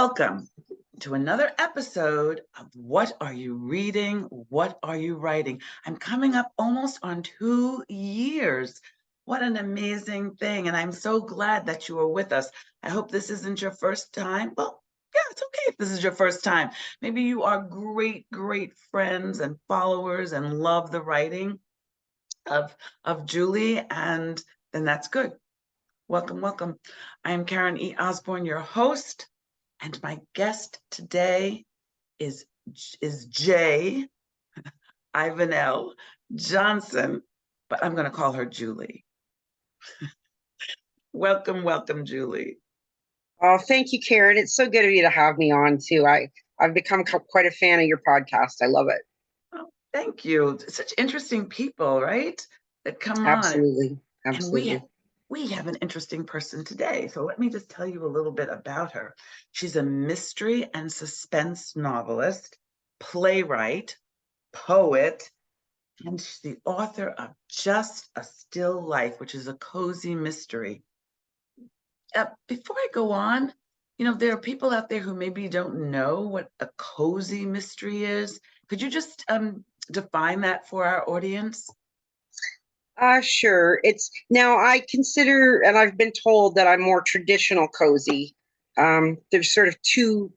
Welcome to another episode of What Are You Reading? What Are You Writing? I'm coming up almost on 2 years. What an amazing thing. And I'm so glad that you are with us. I hope this isn't your first time. Well, yeah, it's okay if this is your first time. Maybe you are great friends and followers and love the writing of Julie, and then that's good. Welcome. I am Karen E. Osborne, your host, and my guest today is J. Ivanel Johnson, but I'm going to call her Julie. Welcome, Julie. Oh, thank you, Karen. It's so good of you to have me on too. I've become quite a fan of your podcast. I love it. Oh, thank you. Such interesting people, right? That come on. Absolutely. And we have an interesting person today. So let me just tell you a little bit about her. She's a mystery and suspense novelist, playwright, poet, and she's the author of Just a Still Life, which is a cozy mystery. Before I go on, there are people out there who maybe don't know what a cozy mystery is. Could you just define that for our audience? Sure. Now I consider, and I've been told that I'm more traditional cozy. There's sort of two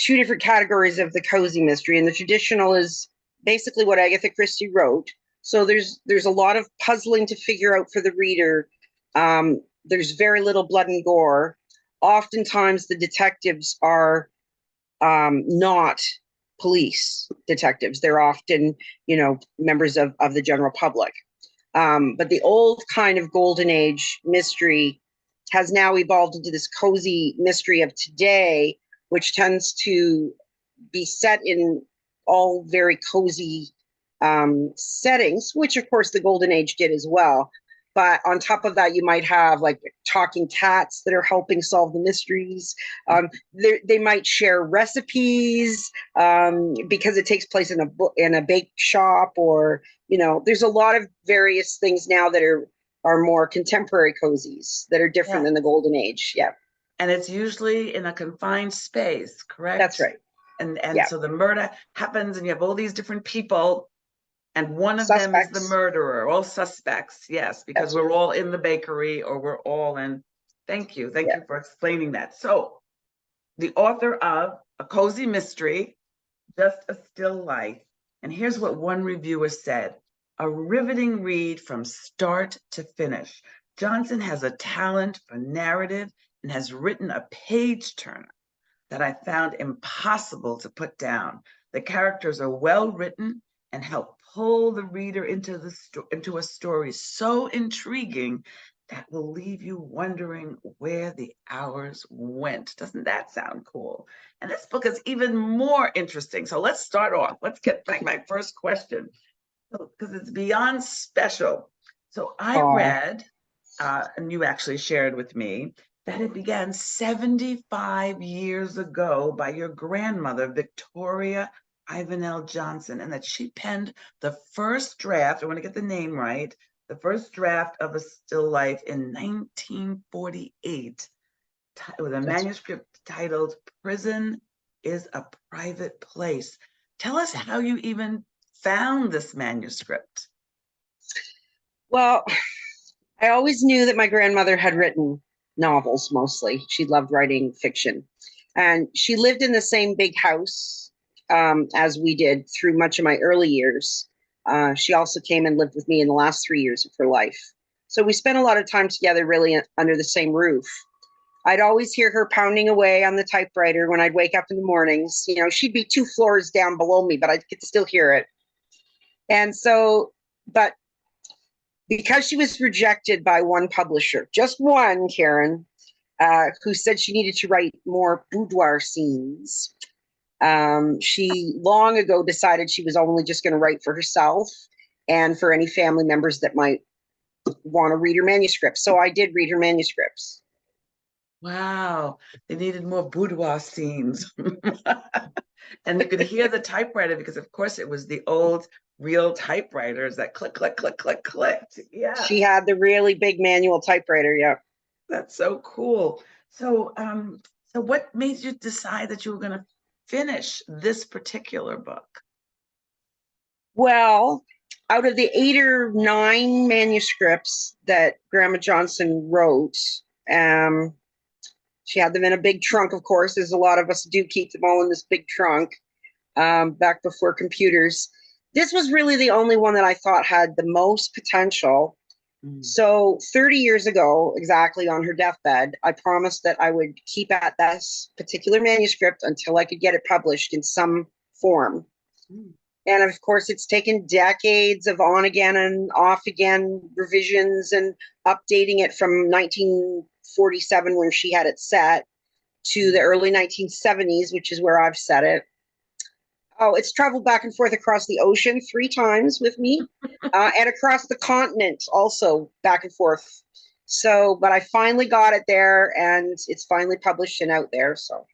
different categories of the cozy mystery, and the traditional is basically what Agatha Christie wrote. So there's a lot of puzzling to figure out for the reader. There's very little blood and gore. Oftentimes the detectives are not police detectives. They're often, members of the general public. But the old kind of golden age mystery has now evolved into this cozy mystery of today, which tends to be set in all very cozy settings, which of course the golden age did as well. But on top of that, you might have like talking cats that are helping solve the mysteries. They might share recipes because it takes place in a bake shop, or there's a lot of various things now that are more contemporary cozies that are different than the golden age. Yeah. And it's usually in a confined space, correct? That's right. And so the murder happens, and you have all these different people. And one of them is the murderer, all suspects, yes, because we're all in the bakery, or we're all in. Thank you for explaining that. So, the author of A Cozy Mystery, Just a Still Life. And here's what one reviewer said: a riveting read from start to finish. Johnson has a talent for narrative and has written a page turner that I found impossible to put down. The characters are well written and help pull the reader into a story so intriguing that will leave you wondering where the hours went. Doesn't that sound cool? And this book is even more interesting. So let's start off. Let's get back my first question, because it's beyond special. So I read, and you actually shared with me, that it began 75 years ago by your grandmother, Victoria Ivanel Johnson, and that she penned the first draft, I want to get the name right, the first draft of A Still Life in 1948 with a manuscript titled Prison is a Private Place. Tell us how you even found this manuscript. Well, I always knew that my grandmother had written novels mostly. She loved writing fiction. And she lived in the same big house as we did through much of my early years. She also came and lived with me in the last 3 years of her life. So we spent a lot of time together, really under the same roof. I'd always hear her pounding away on the typewriter when I'd wake up in the mornings. She'd be 2 floors down below me, but I could still hear it. And so, but because she was rejected by one publisher, just one, Karen, who said she needed to write more boudoir scenes, she long ago decided she was only just going to write for herself and for any family members that might want to read her manuscripts. So I did read her manuscripts. Wow, they needed more boudoir scenes. And you could hear the typewriter because, of course, it was the old real typewriters that click, click, click, click, clicked. Yeah. She had the really big manual typewriter. Yeah. That's so cool. So So what made you decide that you were going to finish this particular book? Well, out of the 8 or 9 manuscripts that Grandma Johnson wrote, um, she had them in a big trunk, of course, as a lot of us do keep them all in this big trunk, back before computers. This was really the only one that I thought had the most potential. So 30 years ago, exactly on her deathbed, I promised that I would keep at this particular manuscript until I could get it published in some form. And of course, it's taken decades of on again and off again revisions and updating it from 1947, when she had it set, to the early 1970s, which is where I've set it. Oh, it's traveled back and forth across the ocean 3 times with me, and across the continent also back and forth. So, but I finally got it there, and it's finally published and out there. So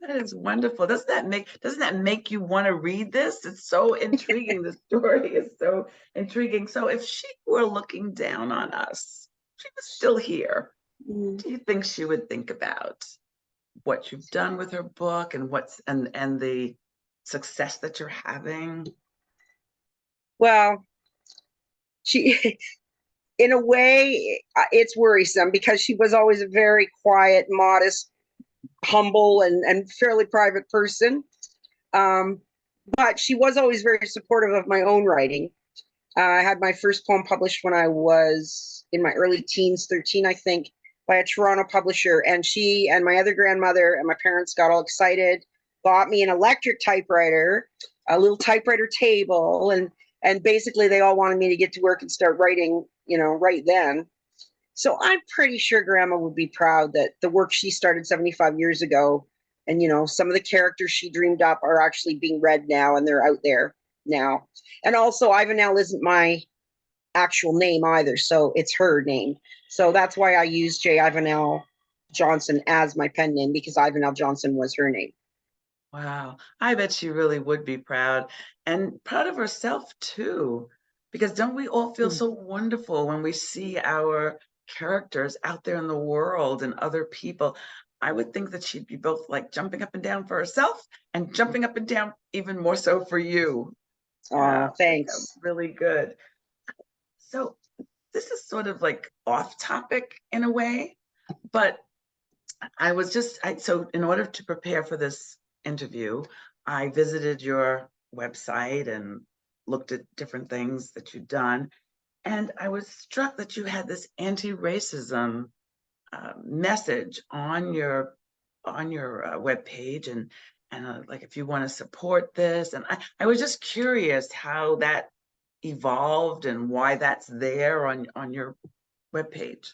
That is wonderful. Doesn't that make you want to read this? It's so intriguing. The story is so intriguing. So if she were looking down on us, she was still here, do you think she would think about what you've done with her book and and the success that you're having? well, she, in a way, it's worrisome because she was always a very quiet, modest, humble, and fairly private person. Um, but she was always very supportive of my own writing. I had my first poem published when I was in my early teens, 13, I think, by a Toronto publisher. And she and my other grandmother and my parents got all excited, bought me an electric typewriter, a little typewriter table, and basically they all wanted me to get to work and start writing, right then. So I'm pretty sure Grandma would be proud that the work she started 75 years ago, and some of the characters she dreamed up are actually being read now, and they're out there now. And also, Ivanel isn't my actual name either, so it's her name. So that's why I use J. Ivanel Johnson as my pen name, because Ivanel Johnson was her name. Wow. I bet she really would be proud, and proud of herself too, because don't we all feel so wonderful when we see our characters out there in the world and other people? I would think that she'd be both like jumping up and down for herself and jumping up and down even more so for you. Yeah, Oh, that sounds thanks. really good. So this is sort of like off topic in a way, but so in order to prepare for this interview, I visited your website and looked at different things that you've done. And I was struck that you had this anti-racism message on your webpage, and like if you want to support this. And I was just curious how that evolved and why that's there on your webpage.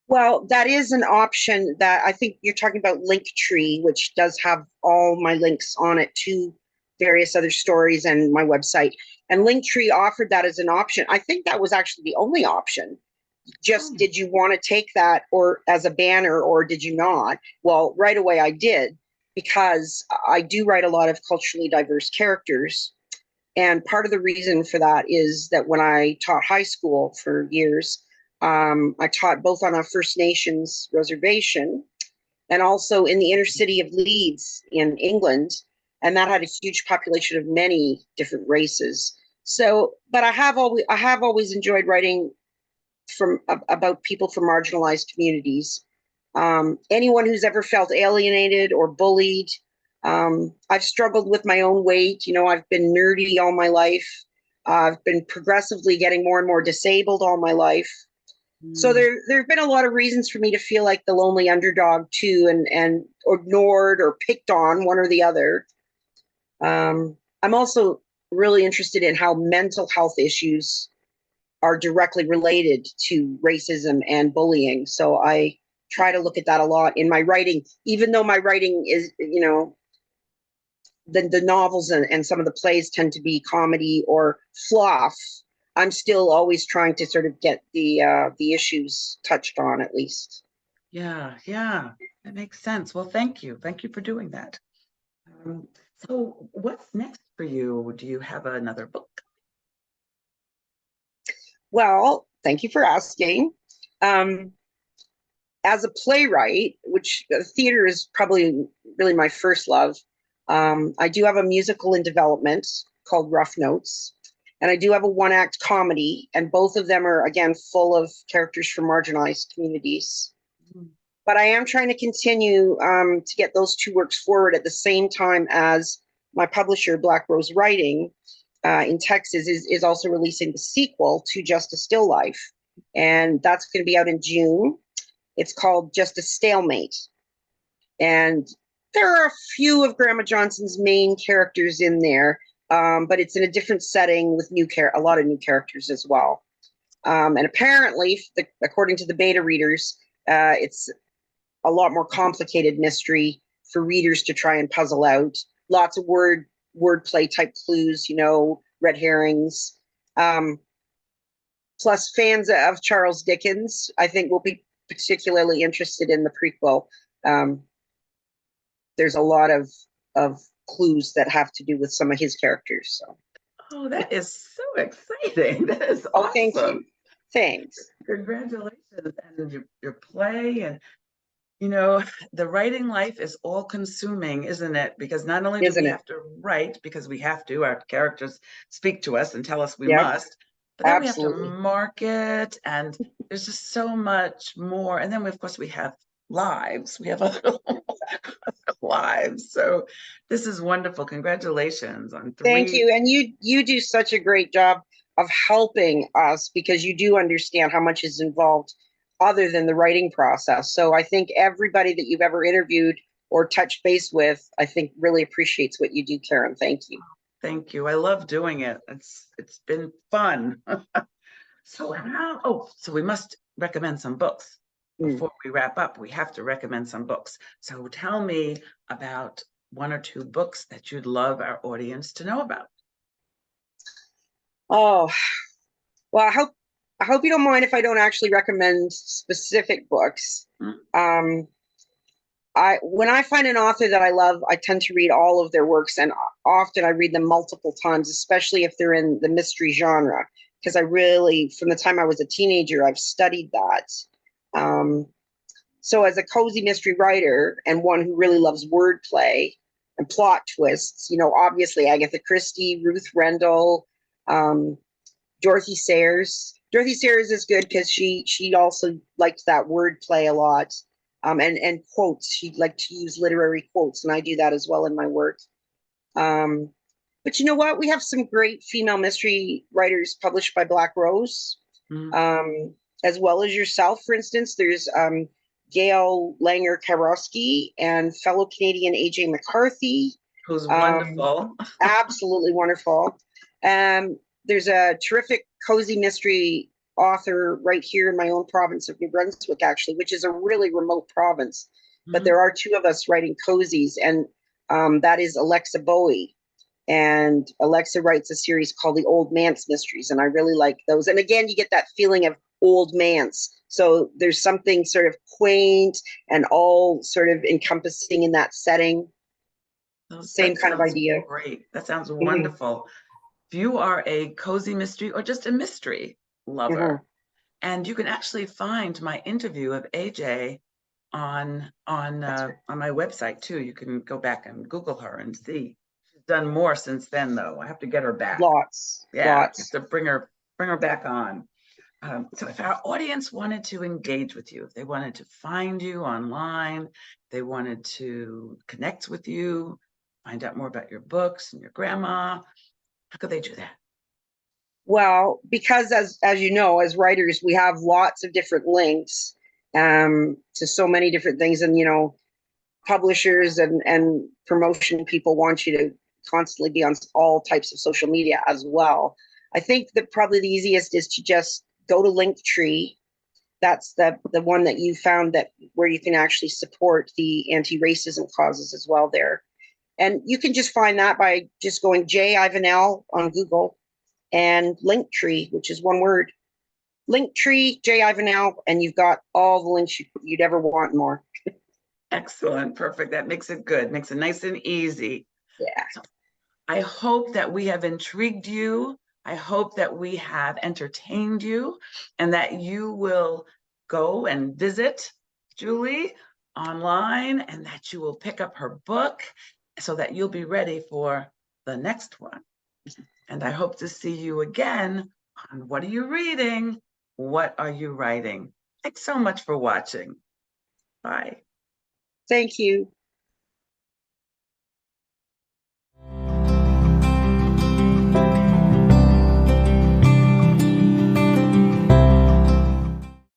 Well, that is an option that I think you're talking about Linktree, which does have all my links on it to various other stories and my website. And Linktree offered that as an option. I think that was actually the only option. Just did you want to take that or as a banner, or did you not? Well, right away I did, because I do write a lot of culturally diverse characters. And part of the reason for that is that when I taught high school for years, I taught both on a First Nations reservation and also in the inner city of Leeds in England. And that had a huge population of many different races. So, but I have always enjoyed writing about people from marginalized communities. Anyone who's ever felt alienated or bullied. I've struggled with my own weight. I've been nerdy all my life. I've been progressively getting more and more disabled all my life. So there have been a lot of reasons for me to feel like the lonely underdog too, and ignored or picked on, one or the other. I'm also really interested in how mental health issues are directly related to racism and bullying. So I try to look at that a lot in my writing, even though my writing is, the novels and some of the plays tend to be comedy or fluff. I'm still always trying to sort of get the issues touched on, at least. Yeah, yeah, that makes sense. Well, thank you for doing that. Um, so what's next for you? Do you have another book? Well, thank you for asking. Um, as a playwright, which theater is probably really my first love, I do have a musical in development called Rough Notes. And I do have a one-act comedy, and both of them are, again, full of characters from marginalized communities. But I am trying to continue to get those two works forward at the same time as my publisher, Black Rose Writing, in Texas, is also releasing the sequel to Just a Still Life. And that's going to be out in June. It's called Just a Stalemate. And there are a few of Grandma Johnson's main characters in there, but it's in a different setting with a lot of new characters as well. And apparently, according to the beta readers, it's a lot more complicated mystery for readers to try and puzzle out. Lots of wordplay type clues, red herrings. Plus, fans of Charles Dickens, I think, will be particularly interested in the prequel. There's a lot of clues that have to do with some of his characters. So. Oh, that is so exciting. That is awesome. Thank you. Thanks. Congratulations. And your play, and the writing life is all consuming, isn't it? Because not only do we have to write, because we have to, our characters speak to us and tell us we must, but then Absolutely. we have to market, and there's just so much more. And then of course we have lives. We have other lives. So this is wonderful. Congratulations on 3. Thank you. And you do such a great job of helping us, because you do understand how much is involved other than the writing process. So I think everybody that you've ever interviewed or touched base with, I think really appreciates what you do, Karen. Thank you. Thank you. I love doing it. It's been fun. So we must recommend some books. Before we wrap up, we have to recommend some books. So tell me about 1 or 2 books that you'd love our audience to know about. Oh, well, I hope you don't mind if I don't actually recommend specific books. When I find an author that I love, I tend to read all of their works, and often I read them multiple times, especially if they're in the mystery genre, because I really, from the time I was a teenager, I've studied that. So as a cozy mystery writer and one who really loves wordplay and plot twists, obviously Agatha Christie, Ruth Rendell, Dorothy Sayers. Dorothy Sayers is good because she also liked that wordplay a lot. And quotes. She'd like to use literary quotes, and I do that as well in my work. But you know what? We have some great female mystery writers published by Black Rose, as well as yourself. For instance, there's Gail Langer-Karowski and fellow Canadian AJ McCarthy. Who's wonderful. Absolutely wonderful. There's a terrific cozy mystery author right here in my own province of New Brunswick, actually, which is a really remote province. But there are 2 of us writing cozies, and that is Alexa Bowie. And Alexa writes a series called The Old Manse Mysteries, and I really like those. And again, you get that feeling of old manse. So there's something sort of quaint and all sort of encompassing in that setting. Same kind of idea. Great. That sounds wonderful. If you are a cozy mystery or just a mystery lover, and you can actually find my interview of AJ on my website too. You can go back and Google her and see. She's done more since then, though. I have to get her back. Lots. I have to bring her back on. So if our audience wanted to engage with you, if they wanted to find you online, they wanted to connect with you, find out more about your books and your grandma, how could they do that? Well, because as you know, as writers, we have lots of different links to so many different things. And, publishers and promotion people want you to constantly be on all types of social media as well. I think that probably the easiest is to just go to Linktree. That's the one that you found where you can actually support the anti-racism causes as well there. And you can just find that by just going J Ivanel on Google and Linktree, which is one word. Linktree, J Ivanel, and you've got all the links you'd ever want more. Excellent. Perfect. That makes it good. Makes it nice and easy. Yeah. So I hope that we have intrigued you. I hope that we have entertained you, and that you will go and visit Julie online and that you will pick up her book so that you'll be ready for the next one. And I hope to see you again on What Are You Reading? What Are You Writing? Thanks so much for watching. Bye. Thank you.